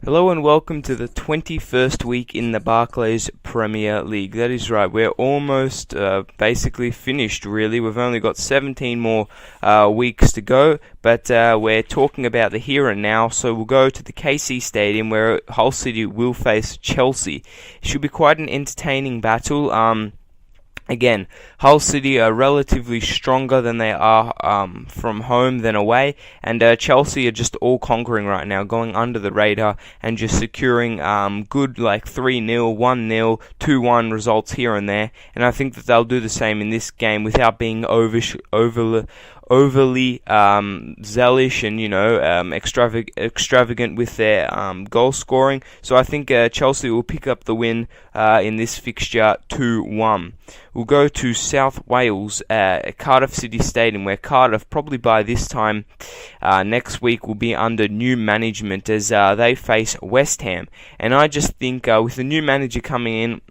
Hello and welcome to the 21st week in the Barclays Premier League. That is right, we're almost basically finished really. We've only got 17 more weeks to go, but we're talking about the here and now, so we'll go to the KC Stadium where Hull City will face Chelsea. It should be quite an entertaining battle. Again, Hull City are relatively stronger than they are from home than away, and Chelsea are just all-conquering right now, going under the radar and just securing good 3-0, 1-0, 2-1 results here and there, and I think that they'll do the same in this game without being overly zealous and extravagant with their goal scoring. So I think Chelsea will pick up the win in this fixture 2-1. We'll go to South Wales, Cardiff City Stadium, where Cardiff probably by this time next week will be under new management as they face West Ham. And I just think with the new manager coming in,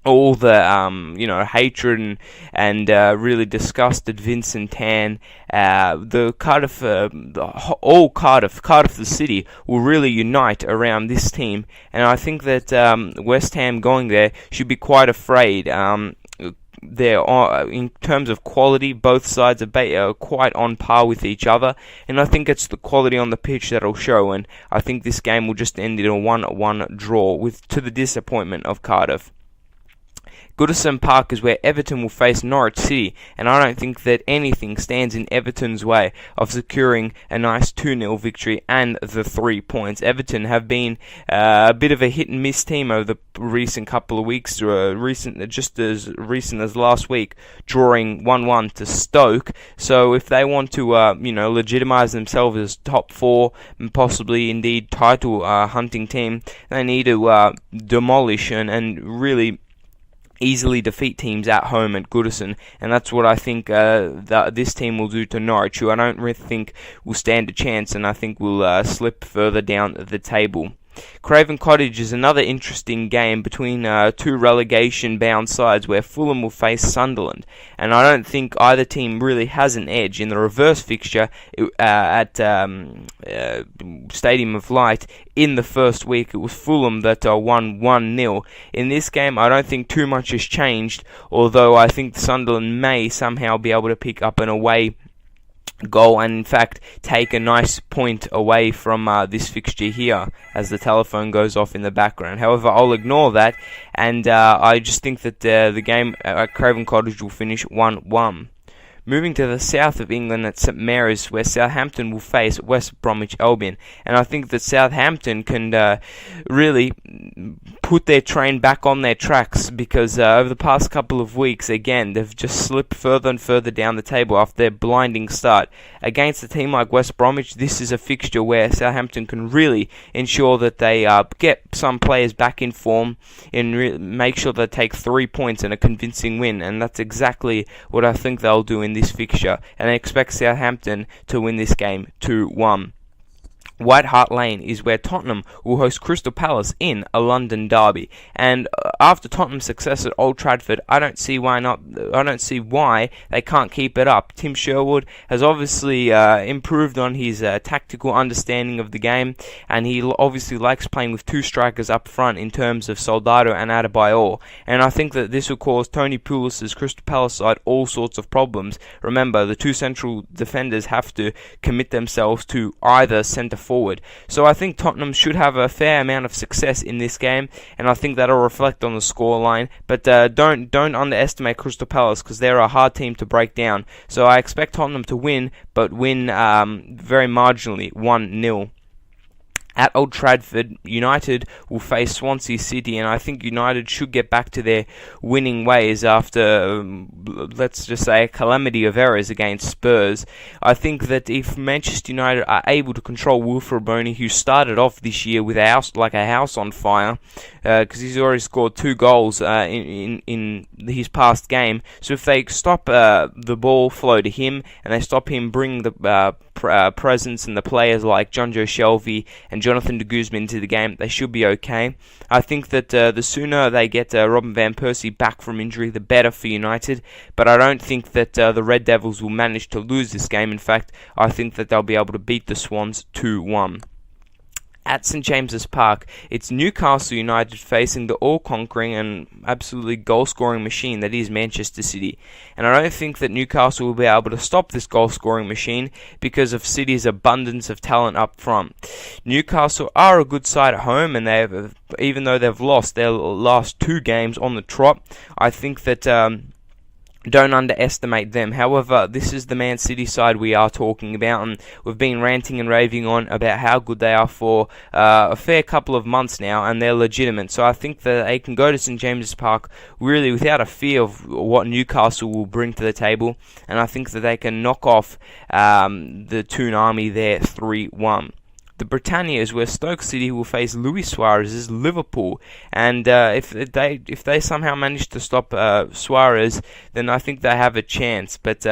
all the hatred and really disgusted Vincent Tan, the Cardiff, Cardiff the city will really unite around this team, and I think that West Ham going there should be quite afraid. In terms of quality, both sides are quite on par with each other, and I think it's the quality on the pitch that'll show, and I think this game will just end in a 1-1 draw, to the disappointment of Cardiff. Goodison Park is where Everton will face Norwich City, and I don't think that anything stands in Everton's way of securing a nice 2-0 victory and the 3 points. Everton have been a bit of a hit-and-miss team over the recent couple of weeks, just as recent as last week, drawing 1-1 to Stoke. So if they want to legitimise themselves as top 4 and possibly indeed title hunting team, they need to demolish and really easily defeat teams at home at Goodison, and that's what I think this team will do to Norwich, who I don't really think will stand a chance, and I think will slip further down the table. Craven Cottage is another interesting game between two relegation-bound sides where Fulham will face Sunderland, and I don't think either team really has an edge. In the reverse fixture at Stadium of Light in the first week, it was Fulham that won 1-0. In this game, I don't think too much has changed, although I think Sunderland may somehow be able to pick up an away goal and in fact take a nice point away from this fixture here as the telephone goes off in the background. However, I'll ignore that, and I just think that the game at Craven Cottage will finish 1-1. Moving to the south of England at St Mary's, where Southampton will face West Bromwich Albion, and I think that Southampton can really put their train back on their tracks, because over the past couple of weeks, again, they've just slipped further and further down the table after their blinding start. Against a team like West Bromwich, this is a fixture where Southampton can really ensure that they get some players back in form and make sure they take 3 points and a convincing win, and that's exactly what I think they'll do in this fixture, and I expect Southampton to win this game 2-1. White Hart Lane is where Tottenham will host Crystal Palace in a London derby, and after Tottenham's success at Old Trafford, I don't see why they can't keep it up. Tim Sherwood has obviously improved on his tactical understanding of the game, and he obviously likes playing with two strikers up front in terms of Soldado and Adebayor, and I think that this will cause Tony Pulis' Crystal Palace side all sorts of problems. Remember, the two central defenders have to commit themselves to either centre forward. So I think Tottenham should have a fair amount of success in this game, and I think that'll reflect on the scoreline. But don't underestimate Crystal Palace, because they're a hard team to break down. So I expect Tottenham to win, but win very marginally, 1-0. At Old Trafford, United will face Swansea City, and I think United should get back to their winning ways after, let's just say, a calamity of errors against Spurs. I think that if Manchester United are able to control Wilfred Boney, who started off this year with a house on fire, because he's already scored 2 goals in his past game, so if they stop the ball flow to him, and they stop him bringing the presence and the players like John Joe Shelvey and Jonathan de Guzman into the game, they should be okay. I think that the sooner they get Robin van Persie back from injury, the better for United, but I don't think that the Red Devils will manage to lose this game. In fact, I think that they'll be able to beat the Swans 2-1. at St James's Park, it's Newcastle United facing the all-conquering and absolutely goal-scoring machine that is Manchester City. And I don't think that Newcastle will be able to stop this goal-scoring machine because of City's abundance of talent up front. Newcastle are a good side at home, and even though they've lost their last 2 games on the trot, I think that don't underestimate them. However, this is the Man City side we are talking about, and we've been ranting and raving on about how good they are for a fair couple of months now, and they're legitimate. So I think that they can go to St James's Park really without a fear of what Newcastle will bring to the table, and I think that they can knock off the Toon Army there 3-1. The Britannia is where Stoke City will face Luis Suarez's Liverpool, and if they somehow manage to stop Suarez, then I think they have a chance. But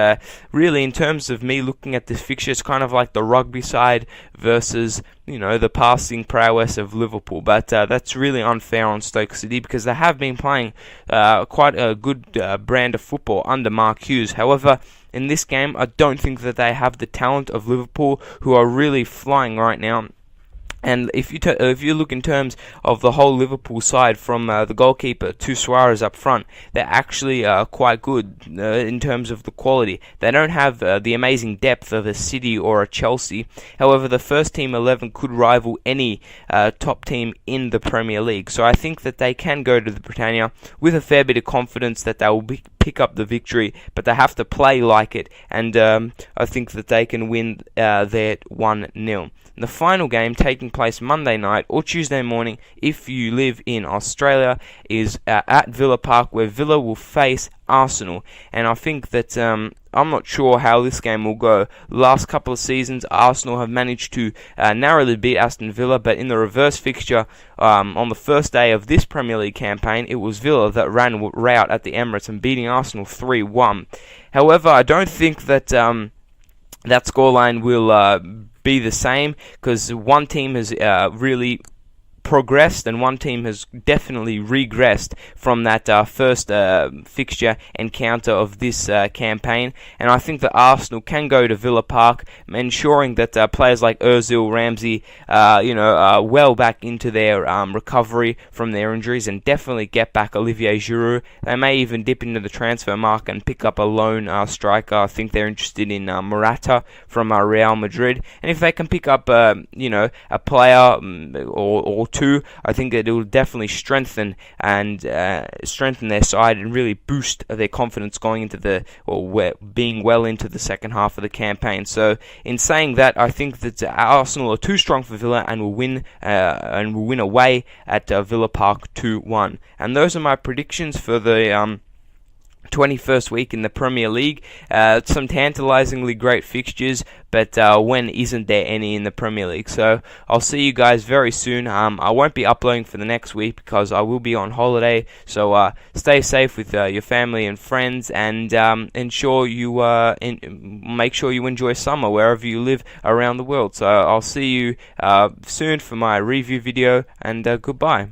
really, in terms of me looking at this fixture, it's kind of like the rugby side versus the passing prowess of Liverpool. But that's really unfair on Stoke City because they have been playing quite a good brand of football under Mark Hughes. However, in this game, I don't think that they have the talent of Liverpool, who are really flying right now. And if you look in terms of the whole Liverpool side, from the goalkeeper to Suarez up front, they're actually quite good in terms of the quality. They don't have the amazing depth of a City or a Chelsea. However, the first team 11 could rival any top team in the Premier League. So I think that they can go to the Britannia with a fair bit of confidence that they will pick up the victory, but they have to play like it, and I think that they can win there 1-0. The final game, taking place Monday night or Tuesday morning if you live in Australia, is at Villa Park, where Villa will face Arsenal. And I think that I'm not sure how this game will go. Last couple of seasons, Arsenal have managed to narrowly beat Aston Villa, but in the reverse fixture on the first day of this Premier League campaign, it was Villa that ran rout at the Emirates and beating Arsenal 3-1. However, I don't think that that scoreline will be the same, because one team has really progressed and one team has definitely regressed from that first fixture encounter of this campaign. And I think that Arsenal can go to Villa Park, ensuring that players like Ozil, Ramsey, are well back into their recovery from their injuries, and definitely get back Olivier Giroud. They may even dip into the transfer market and pick up a lone striker. I think they're interested in Morata from Real Madrid, and if they can pick up a player or two, I think that it will definitely strengthen their side and really boost their confidence going into being well into the second half of the campaign. So, in saying that, I think that Arsenal are too strong for Villa and will win away at Villa Park 2-1. And those are my predictions for the 21st week in the Premier League. Some tantalizingly great fixtures, but when isn't there any in the Premier League? So I'll see you guys very soon. I won't be uploading for the next week because I will be on holiday, so stay safe with your family and friends, and make sure you enjoy summer wherever you live around the world. So I'll see you soon for my review video, and goodbye.